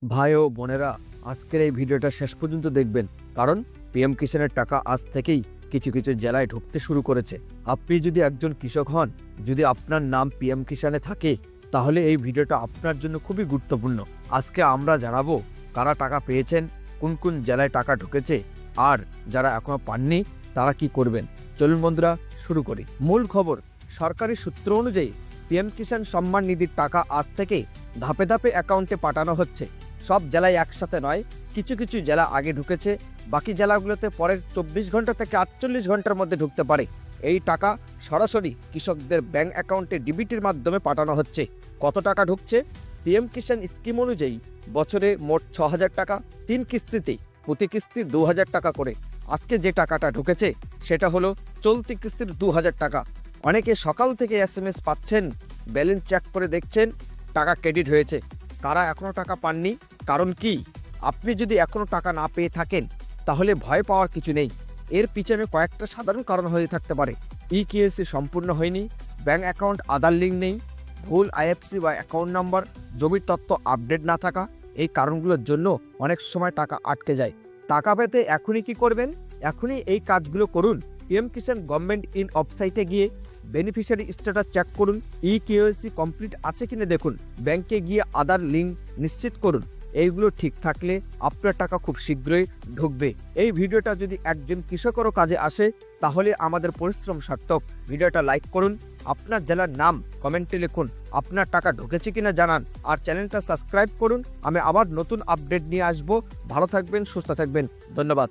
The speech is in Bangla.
ভাই ও বোনেরা, আজকের এই ভিডিওটা শেষ পর্যন্ত দেখবেন, কারণ পিএম কিষাণের টাকা আজ থেকেই কিছু কিছু জেলায় ঢুকতে শুরু করেছে। আপনি যদি একজন কৃষক হন, যদি আপনার নাম পিএম কিষাণে থাকে, তাহলে এই ভিডিওটা আপনার জন্য খুবই গুরুত্বপূর্ণ। আজকে আমরা জানাবো কারা টাকা পেয়েছেন, কোন কোন জেলায় টাকা ঢুকেছে, আর যারা এখনো পাননি তারা কি করবেন। চলুন বন্ধুরা, শুরু করি। মূল খবর, সরকারি সূত্র অনুযায়ী পিএম কিষাণ সম্মান নিধির টাকা আজ থেকে ধাপে ধাপে অ্যাকাউন্টে পাঠানো হচ্ছে। সব জেলায় একসাথে নয়, কিছু কিছু জেলা আগে ঢুকেছে, বাকি জেলাগুলোতে পরের 24 ঘন্টা থেকে 48 ঘন্টার মধ্যে ঢুকতে পারে। এই টাকা সরাসরি কৃষকদের ব্যাংক অ্যাকাউন্টে ডিবিটির মাধ্যমে পাঠানো হচ্ছে। কত টাকা ঢুকছে? পিএম কিষাণ স্কিম অনুযায়ী বছরে মোট 6,000 টাকা, 3 কিস্তিতে, প্রতি কিস্তি 2,000 টাকা করে। আজকে যে টাকাটা ঢুকেছে সেটা হলো চলতি কিস্তির 2,000 টাকা। অনেকে সকাল থেকে SMS পাচ্ছেন, ব্যালেন্স চেক করে দেখছেন টাকা ক্রেডিট হয়েছে। কারা এখনও টাকা পাননি, কারণ কি? আপনি যদি এখনও টাকা না পেয়ে থাকেন তাহলে ভয় পাওয়ার কিছু নেই। এর পিছনে কয়েকটা সাধারণ কারণ হয়ে থাকতে পারে। ইকেওয়াইসি সম্পূর্ণ হয়নি, ব্যাঙ্ক অ্যাকাউন্ট আধার লিঙ্ক নেই, ভুল আইএফসি বা অ্যাকাউন্ট নাম্বার, জমির তথ্য আপডেট না থাকা। এই কারণগুলোর জন্য অনেক সময় টাকা আটকে যায়। টাকা পেতে এখনই কি করবেন? এখনই এই কাজগুলো করুন। পিএম কিষাণ গভর্নমেন্ট ইন ওয়েবসাইটে গিয়ে বেনিফিশিয়ারি স্ট্যাটাস চেক করুন, ইকেওয়াইসি কমপ্লিট আছে কিনা দেখুন, ব্যাংকে গিয়ে আধার লিঙ্ক নিশ্চিত করুন। এইগুলো ঠিক থাকলে আপনার টাকা খুব শীঘ্রই ঢুকবে। এই ভিডিওটা যদি একজন কৃষকেরও কাজে আসে তাহলে আমাদের পরিশ্রম সার্থক। ভিডিওটা লাইক করুন, আপনার জেলার নাম কমেন্টে লিখুন, আপনার টাকা ঢুকেছে কিনা জানান, আর চ্যানেলটা সাবস্ক্রাইব করুন। আমি আবার নতুন আপডেট নিয়ে আসবো। ভালো থাকবেন, সুস্থ থাকবেন, ধন্যবাদ।